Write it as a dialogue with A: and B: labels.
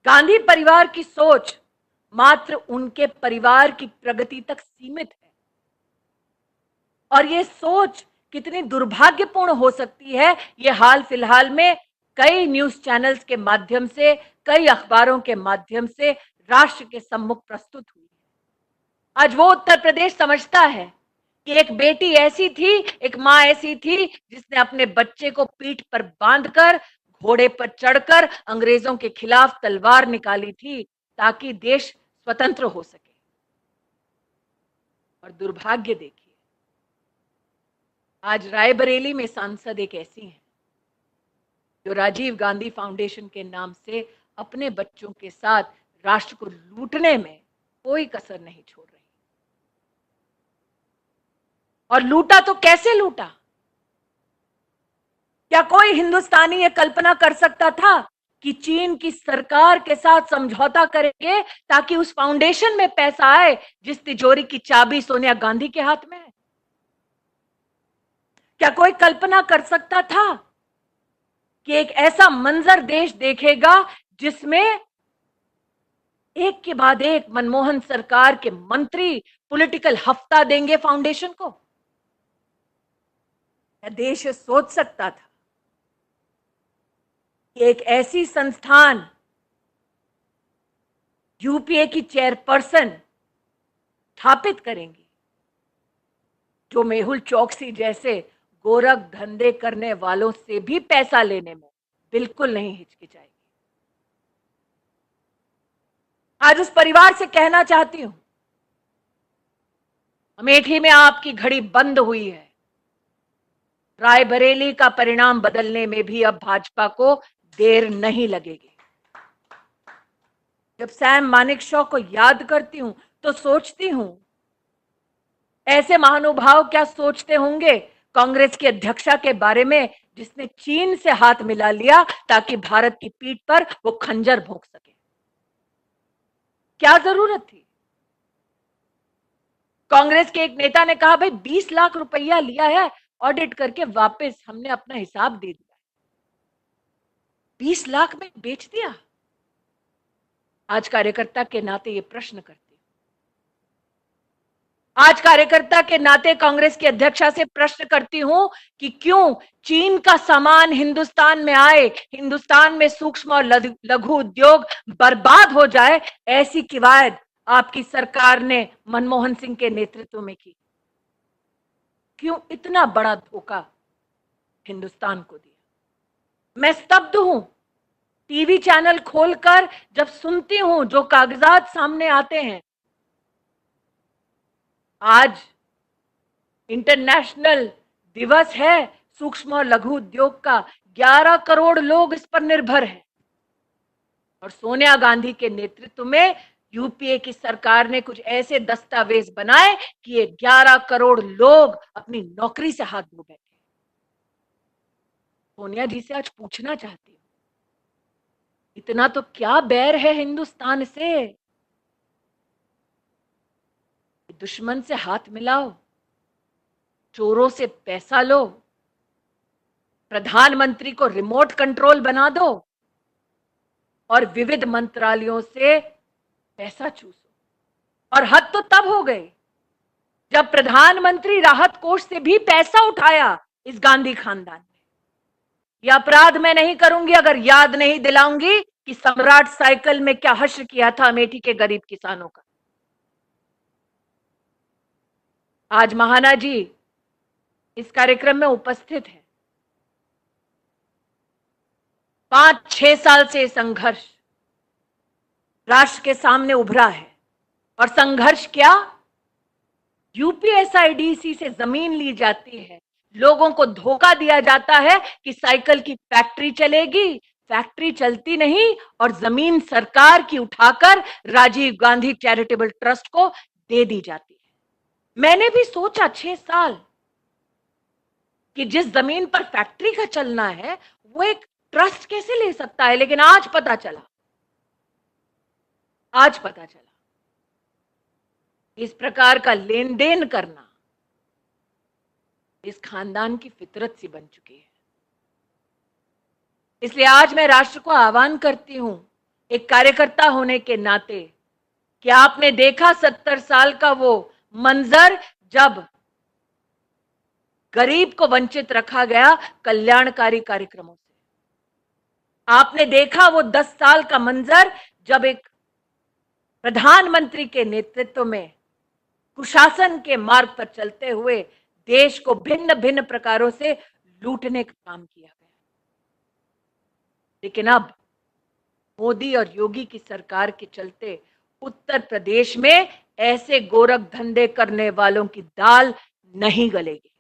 A: गांधी परिवार की सोच मात्र उनके परिवार की प्रगति तक सीमित है और यह सोच कितनी दुर्भाग्यपूर्ण हो सकती है, यह हाल फिलहाल में कई न्यूज चैनल्स के माध्यम से, कई अखबारों के माध्यम से राष्ट्र के सम्मुख प्रस्तुत हुई है। आज वो उत्तर प्रदेश समझता है कि एक बेटी ऐसी थी, एक मां ऐसी थी जिसने अपने बच्चे को पीठ पर बांधकर, घोड़े पर चढ़कर अंग्रेजों के खिलाफ तलवार निकाली थी ताकि देश स्वतंत्र हो सके। और दुर्भाग्य देखिए, आज रायबरेली में सांसद एक ऐसी हैं जो राजीव गांधी फाउंडेशन के नाम से अपने बच्चों के साथ राष्ट्र को लूटने में कोई कसर नहीं छोड़ रही। और लूटा तो कैसे लूटा? क्या कोई हिंदुस्तानी ये कल्पना कर सकता था कि चीन की सरकार के साथ समझौता करेंगे ताकि उस फाउंडेशन में पैसा आए जिस तिजोरी की चाबी सोनिया गांधी के हाथ में है? क्या कोई कल्पना कर सकता था कि एक ऐसा मंजर देश देखेगा जिसमें एक के बाद एक मनमोहन सरकार के मंत्री पॉलिटिकल हफ्ता देंगे फाउंडेशन को? क्या देश सोच सकता था कि एक ऐसी संस्थान यूपीए की चेयरपर्सन स्थापित करेंगी जो मेहुल चौकसी जैसे गोरख धंधे करने वालों से भी पैसा लेने में बिल्कुल नहीं हिचकिचाएगी? आज उस परिवार से कहना चाहती हूं, अमेठी में आपकी घड़ी बंद हुई है। रायबरेली का परिणाम बदलने में भी अब भाजपा को देर नहीं लगेगी। जब सैम मानेकशॉ को याद करती हूं तो सोचती हूं, ऐसे महानुभाव क्या सोचते होंगे कांग्रेस की अध्यक्षा के बारे में जिसने चीन से हाथ मिला लिया ताकि भारत की पीठ पर वो खंजर भोंक सके? क्या जरूरत थी? कांग्रेस के एक नेता ने कहा, भाई 20 लाख रुपया लिया है, ऑडिट करके वापस हमने अपना हिसाब दे दिया। 20 लाख में बेच दिया। आज कार्यकर्ता के नाते ये प्रश्न करती हूं, आज कार्यकर्ता के नाते कांग्रेस की अध्यक्षा से प्रश्न करती हूं कि क्यों चीन का सामान हिंदुस्तान में आए, हिंदुस्तान में सूक्ष्म और लघु उद्योग बर्बाद हो जाए, ऐसी किवायद आपकी सरकार ने मनमोहन सिंह के नेतृत्व में की? क्यों इतना बड़ा धोखा हिंदुस्तान को दिया? मैं स्तब्ध हूं। टीवी चैनल खोलकर जब सुनती हूं जो कागजात सामने आते हैं, आज इंटरनेशनल दिवस है सूक्ष्म और लघु उद्योग का, 11 करोड़ लोग इस पर निर्भर हैं और सोनिया गांधी के नेतृत्व में यूपीए की सरकार ने कुछ ऐसे दस्तावेज बनाए कि ये 11 करोड़ लोग अपनी नौकरी से हाथ धो बैठे। सोनिया जी से आज पूछना चाहती हूं, इतना तो क्या बैर है हिंदुस्तान से? दुश्मन से हाथ मिलाओ, चोरों से पैसा लो, प्रधानमंत्री को रिमोट कंट्रोल बना दो और विविध मंत्रालयों से पैसा चूसो। और हद तो तब हो गई जब प्रधानमंत्री राहत कोष से भी पैसा उठाया इस गांधी खानदान ने। यह अपराध मैं नहीं करूंगी अगर याद नहीं दिलाऊंगी कि सम्राट साइकिल में क्या हश्र किया था अमेठी के गरीब किसानों का। आज महाना जी इस कार्यक्रम में उपस्थित है। 5-6 साल से संघर्ष राष्ट्र के सामने उभरा है और संघर्ष क्या, यूपीएसआईडीसी से जमीन ली जाती है, लोगों को धोखा दिया जाता है कि साइकिल की फैक्ट्री चलेगी, फैक्ट्री चलती नहीं और जमीन सरकार की उठाकर राजीव गांधी चैरिटेबल ट्रस्ट को दे दी जाती है। मैंने भी सोचा 6 साल कि जिस जमीन पर फैक्ट्री का चलना है वो एक ट्रस्ट कैसे ले सकता है, लेकिन आज पता चला इस प्रकार का लेन देन करना इस खानदान की फितरत सी बन चुकी है। इसलिए आज मैं राष्ट्र को आह्वान करती हूं, एक कार्यकर्ता होने के नाते, क्या आपने देखा 70 साल का वो मंजर जब गरीब को वंचित रखा गया कल्याणकारी कार्यक्रमों से? आपने देखा वो 10 साल का मंजर जब एक प्रधानमंत्री के नेतृत्व में कुशासन के मार्ग पर चलते हुए देश को भिन्न भिन्न प्रकारों से लूटने का काम किया गया? लेकिन अब मोदी और योगी की सरकार के चलते उत्तर प्रदेश में ऐसे गोरख धंधे करने वालों की दाल नहीं गलेगी।